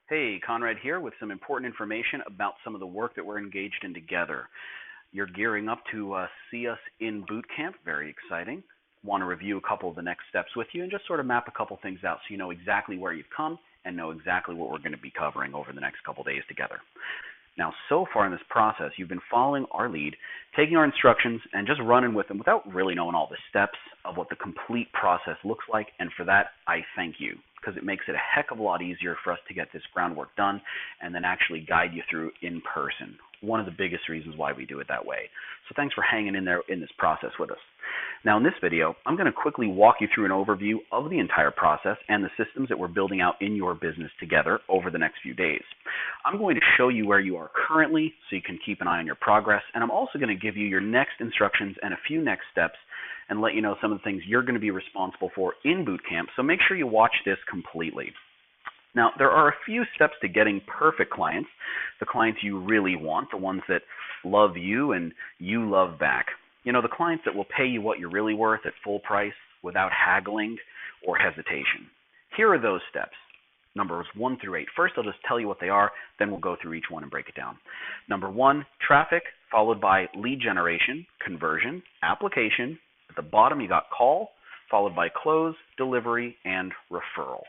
Hey, Conrad here with some important information about some of the work that we're engaged in together. You're gearing up to see us in boot camp. Very exciting. Want to review a couple of the next steps with you and just sort of map a couple things out so you know exactly where you've come and know exactly what we're going to be covering over the next couple days together. Now, so far in this process, you've been following our lead, taking our instructions, and just running with them without really knowing all the steps of what the complete process looks like. And for that, I thank you, because it makes it a heck of a lot easier for us to get this groundwork done and then actually guide you through in person. One of the biggest reasons why we do it that way. So thanks for hanging in there in this process with us. Now in this video, I'm going to quickly walk you through an overview of the entire process and the systems that we're building out in your business together over the next few days. I'm going to show you where you are currently so you can keep an eye on your progress, and I'm also going to give you your next instructions and a few next steps and let you know some of the things you're going to be responsible for in boot camp, so make sure you watch this completely. Now, there are a few steps to getting perfect clients, the clients you really want, the ones that love you and you love back. You know, the clients that will pay you what you're really worth at full price without haggling or hesitation. Here are those steps, numbers 1 through 8. First, I'll just tell you what they are, then we'll go through each one and break it down. Number 1, traffic, followed by lead generation, conversion, application. At the bottom, you got call, followed by close, delivery, and referral.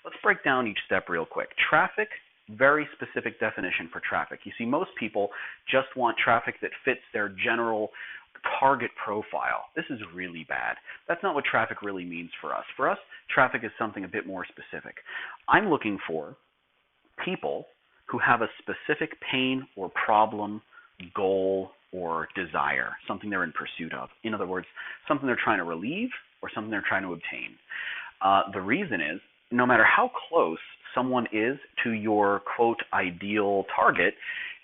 Let's break down each step real quick. Traffic, very specific definition for traffic. You see, most people just want traffic that fits their general target profile. This is really bad. That's not what traffic really means for us. For us, traffic is something a bit more specific. I'm looking for people who have a specific pain or problem, goal, or desire, something they're in pursuit of. In other words, something they're trying to relieve or something they're trying to obtain. The reason is, no matter how close someone is to your, quote, ideal target,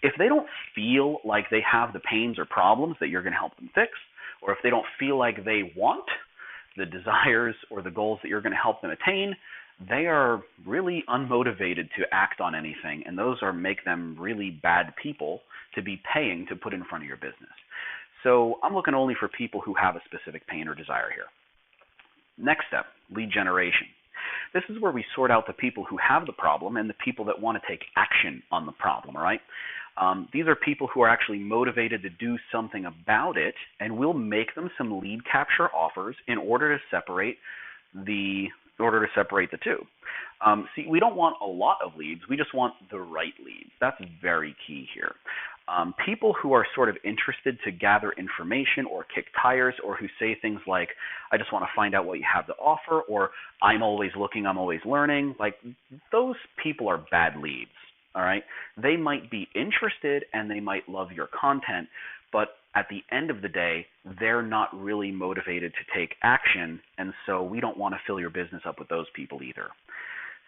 if they don't feel like they have the pains or problems that you're going to help them fix, or if they don't feel like they want the desires or the goals that you're going to help them attain, they are really unmotivated to act on anything, and those make them really bad people to be paying to put in front of your business. So I'm looking only for people who have a specific pain or desire here. Next step, lead generation. This is where we sort out the people who have the problem and the people that want to take action on the problem, all right? These are people who are actually motivated to do something about it, and we'll make them some lead capture offers in order to separate the two. See, we don't want a lot of leads. We just want the right leads. That's very key here. People who are sort of interested to gather information or kick tires, or who say things like, I just want to find out what you have to offer, or I'm always looking, I'm always learning, like those people are bad leads, all right? They might be interested and they might love your content, but at the end of the day, they're not really motivated to take action, and so we don't want to fill your business up with those people either.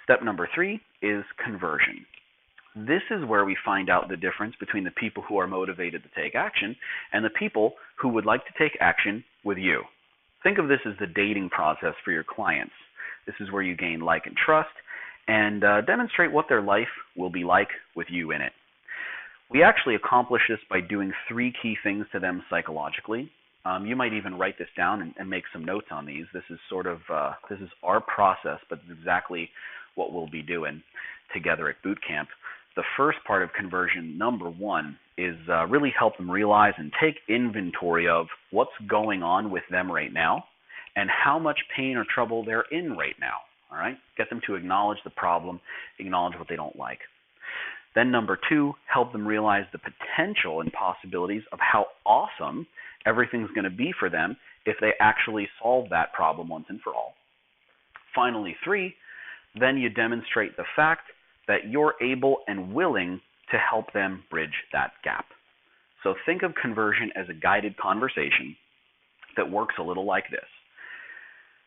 Step number 3 is conversion. This is where we find out the difference between the people who are motivated to take action and the people who would like to take action with you. Think of this as the dating process for your clients. This is where you gain like and trust and demonstrate what their life will be like with you in it. We actually accomplish this by doing 3 key things to them psychologically. You might even write this down and make some notes on these. This is this is our process, but it's exactly what we'll be doing together at boot camp. The first part of conversion, number 1, is really help them realize and take inventory of what's going on with them right now and how much pain or trouble they're in right now. All right? Get them to acknowledge the problem, acknowledge what they don't like. Then number 2, help them realize the potential and possibilities of how awesome everything's going to be for them if they actually solve that problem once and for all. Finally, 3, then you demonstrate the fact that you're able and willing to help them bridge that gap. So think of conversion as a guided conversation that works a little like this.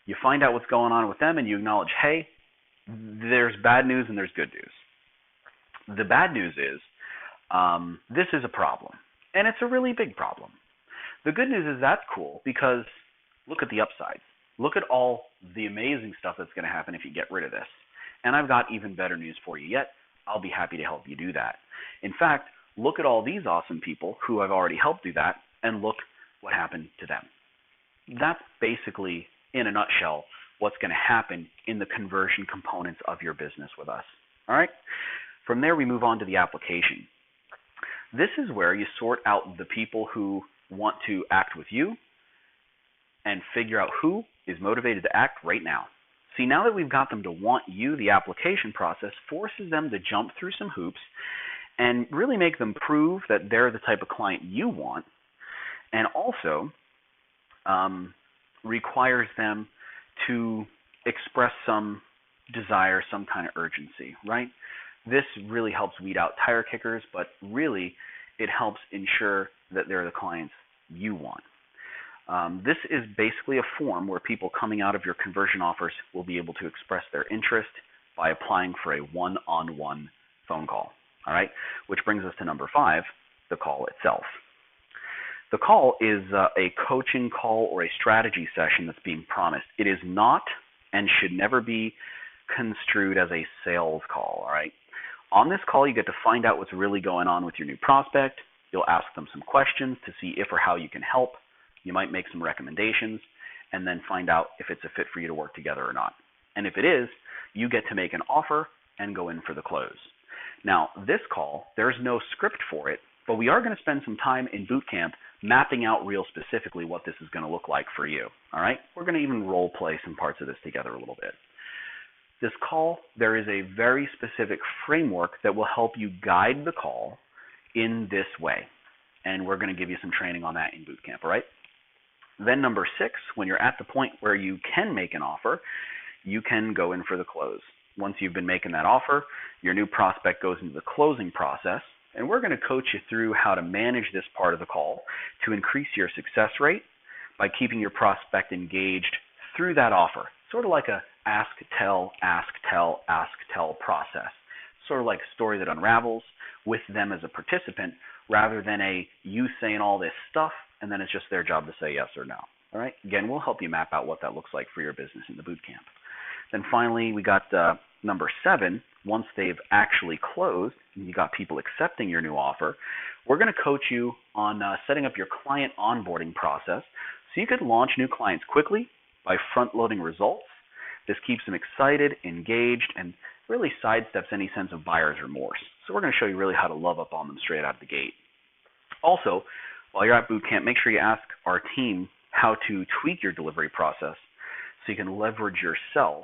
You find out what's going on with them and you acknowledge, hey, there's bad news and there's good news. The bad news is this is a problem, and it's a really big problem. The good news is that's cool because look at the upsides. Look at all the amazing stuff that's going to happen if you get rid of this. And I've got even better news for you yet. I'll be happy to help you do that. In fact, look at all these awesome people who I've already helped do that, and look what happened to them. That's basically, in a nutshell, what's going to happen in the conversion components of your business with us. All right. From there, we move on to the application. This is where you sort out the people who want to act with you and figure out who is motivated to act right now. See, now that we've got them to want you, the application process forces them to jump through some hoops and really make them prove that they're the type of client you want, and also requires them to express some desire, some kind of urgency, right? This really helps weed out tire kickers, but really it helps ensure that they're the clients you want. This is basically a form where people coming out of your conversion offers will be able to express their interest by applying for a one-on-one phone call. All right, which brings us to number 5, the call itself. The call is a coaching call or a strategy session that's being promised. It is not and should never be construed as a sales call. All right. On this call, you get to find out what's really going on with your new prospect. You'll ask them some questions to see if or how you can help. You might make some recommendations and then find out if it's a fit for you to work together or not. And if it is, you get to make an offer and go in for the close. Now, this call, there's no script for it, but we are going to spend some time in boot camp mapping out real specifically what this is going to look like for you. All right? We're going to even role play some parts of this together a little bit. This call, there is a very specific framework that will help you guide the call in this way. And we're going to give you some training on that in boot camp, all right? Then number 6, when you're at the point where you can make an offer, you can go in for the close. Once you've been making that offer, your new prospect goes into the closing process, and we're going to coach you through how to manage this part of the call to increase your success rate by keeping your prospect engaged through that offer. Sort of like a ask, tell, ask, tell, ask, tell process. Sort of like a story that unravels with them as a participant rather than a you saying all this stuff and then it's just their job to say yes or no. All right? Again, we'll help you map out what that looks like for your business in the boot camp. Then finally, we got number 7. Once they've actually closed and you got people accepting your new offer, we're going to coach you on setting up your client onboarding process so you can launch new clients quickly by front-loading results. This keeps them excited, engaged, and really sidesteps any sense of buyer's remorse. So we're going to show you really how to love up on them straight out of the gate. Also, while you're at boot camp, make sure you ask our team how to tweak your delivery process so you can leverage yourself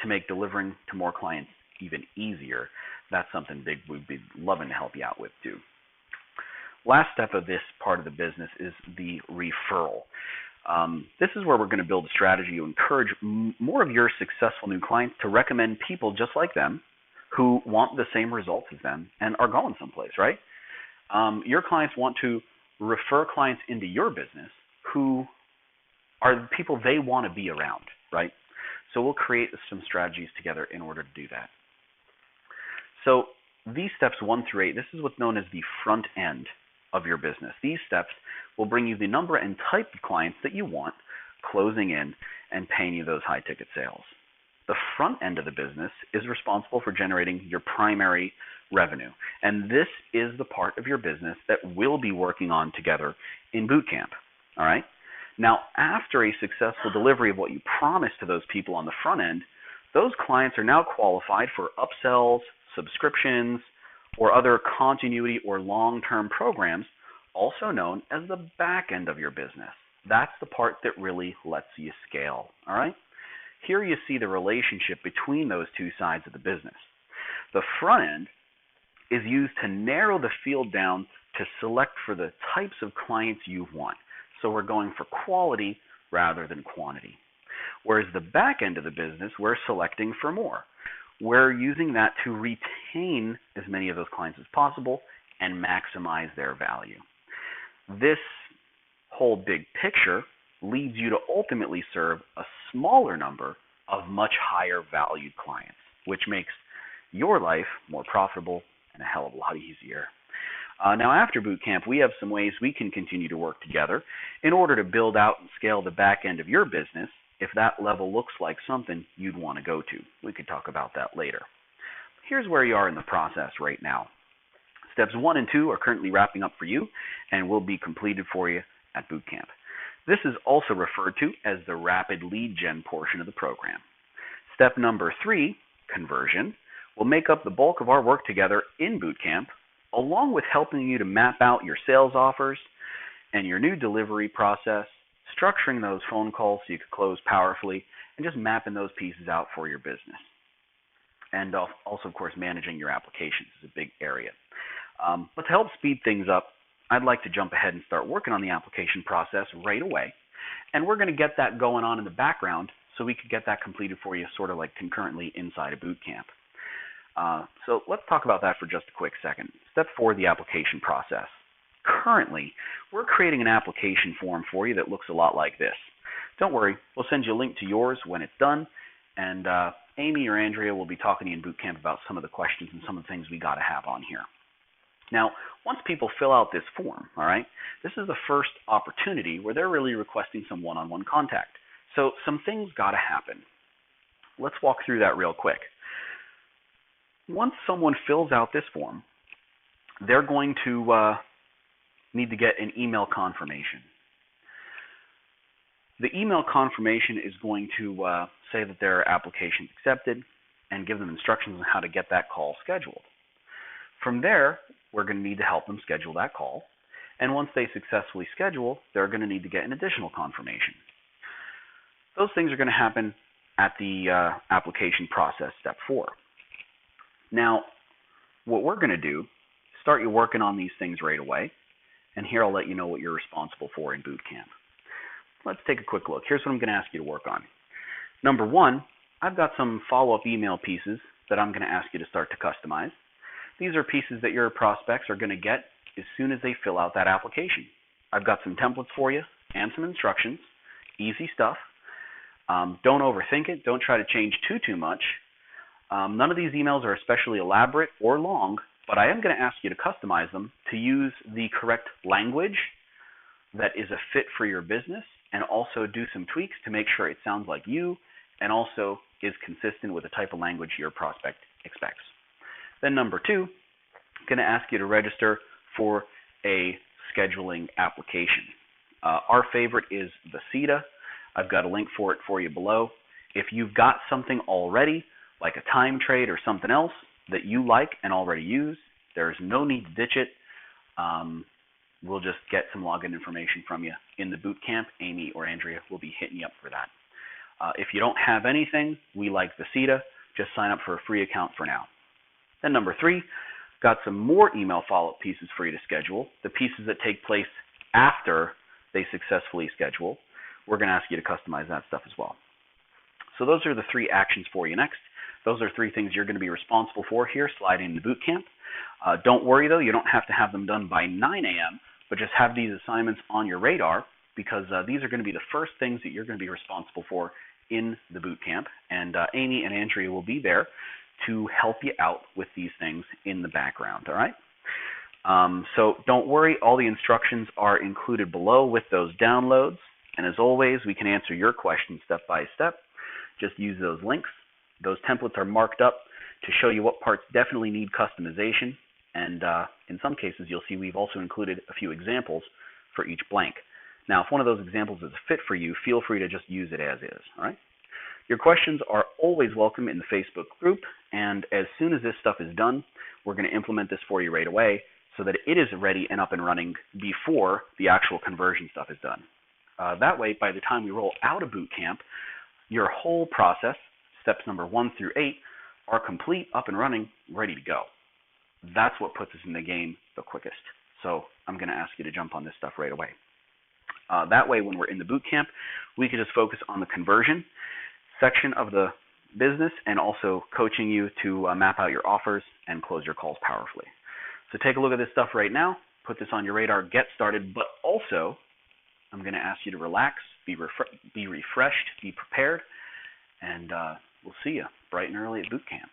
to make delivering to more clients even easier. That's something big we'd be loving to help you out with too. Last step of this part of the business is the referral. This is where we're going to build a strategy to encourage more of your successful new clients to recommend people just like them who want the same results as them and are going someplace, right? Your clients want to refer clients into your business who are the people they want to be around, right? So we'll create some strategies together in order to do that. So these steps 1 through 8, this is what's known as the front end of your business. These steps will bring you the number and type of clients that you want closing in and paying you those high ticket sales. The front end of the business is responsible for generating your primary revenue. And this is the part of your business that we'll be working on together in boot camp. All right? Now, after a successful delivery of what you promised to those people on the front end, those clients are now qualified for upsells, subscriptions, or other continuity or long-term programs, also known as the back end of your business. That's the part that really lets you scale. All right? Here you see the relationship between those two sides of the business. The front end is used to narrow the field down to select for the types of clients you want. So we're going for quality rather than quantity. Whereas the back end of the business, we're selecting for more. We're using that to retain as many of those clients as possible and maximize their value. This whole big picture leads you to ultimately serve a smaller number of much higher valued clients, which makes your life more profitable and a hell of a lot easier. Now, after boot camp, we have some ways we can continue to work together in order to build out and scale the back end of your business if that level looks like something you'd want to go to. We could talk about that later. Here's where you are in the process right now. Steps 1 and 2 are currently wrapping up for you and will be completed for you at boot camp. This is also referred to as the rapid lead gen portion of the program. Step number 3, conversion, will make up the bulk of our work together in boot camp, along with helping you to map out your sales offers and your new delivery process, structuring those phone calls so you can close powerfully, and just mapping those pieces out for your business. And also, of course, managing your applications is a big area. But to help speed things up, I'd like to jump ahead and start working on the application process right away. And we're going to get that going on in the background so we could get that completed for you sort of like concurrently inside of boot camp. So let's talk about that for just a quick second. Step 4, the application process. Currently, we're creating an application form for you that looks a lot like this. Don't worry, we'll send you a link to yours when it's done, and Amy or Andrea will be talking to you in boot camp about some of the questions and some of the things we got to have on here. Now, once people fill out this form, all right, this is the first opportunity where they're really requesting some one-on-one contact. So some things got to happen. Let's walk through that real quick. Once someone fills out this form, they're going to need to get an email confirmation. The email confirmation is going to say that their application is accepted and give them instructions on how to get that call scheduled. From there, we're going to need to help them schedule that call. And once they successfully schedule, they're going to need to get an additional confirmation. Those things are going to happen at the application process, step 4. Now, what we're going to do, start you working on these things right away. And here I'll let you know what you're responsible for in boot camp. Let's take a quick look. Here's what I'm going to ask you to work on. Number 1, I've got some follow-up email pieces that I'm going to ask you to start to customize. These are pieces that your prospects are going to get as soon as they fill out that application. I've got some templates for you and some instructions. Easy stuff. Don't overthink it. Don't try to change too much. None of these emails are especially elaborate or long, but I am going to ask you to customize them to use the correct language that is a fit for your business, and also do some tweaks to make sure it sounds like you and also is consistent with the type of language your prospect expects. Then number 2, I'm going to ask you to register for a scheduling application. Our favorite is Vacita. I've got a link for it for you below. If you've got something already, like a time trade or something else that you like and already use, there's no need to ditch it. We'll just get some login information from you in the boot camp. Amy or Andrea will be hitting you up for that. If you don't have anything, we like Vacita. Just sign up for a free account for now. Then number 3, got some more email follow-up pieces for you to schedule, the pieces that take place after they successfully schedule. We're going to ask you to customize that stuff as well. So those are the 3 actions for you next. Those are 3 things you're going to be responsible for here sliding into boot camp. Don't worry, though, you don't have to have them done by 9 a.m., but just have these assignments on your radar, because these are going to be the first things that you're going to be responsible for in the boot camp. And Amy and Andrea will be there to help you out with these things in the background, all right? So don't worry, all the instructions are included below with those downloads. And as always, we can answer your questions step by step. Just use those links. Those templates are marked up to show you what parts definitely need customization. And in some cases, you'll see we've also included a few examples for each blank. Now, if one of those examples is a fit for you, feel free to just use it as is, all right? Your questions are always welcome in the Facebook group, and as soon as this stuff is done, we're going to implement this for you right away so that it is ready and up and running before the actual conversion stuff is done. That way, by the time we roll out of boot camp, your whole process, steps number 1 through 8, are complete, up and running, ready to go. That's what puts us in the game the quickest. So I'm going to ask you to jump on this stuff right away. That way, when we're in the boot camp, we can just focus on the conversion section of the business and also coaching you to map out your offers and close your calls powerfully. So take a look at this stuff right now, put this on your radar, get started, but also I'm going to ask you to relax, be refreshed, be prepared, and we'll see you bright and early at boot camp.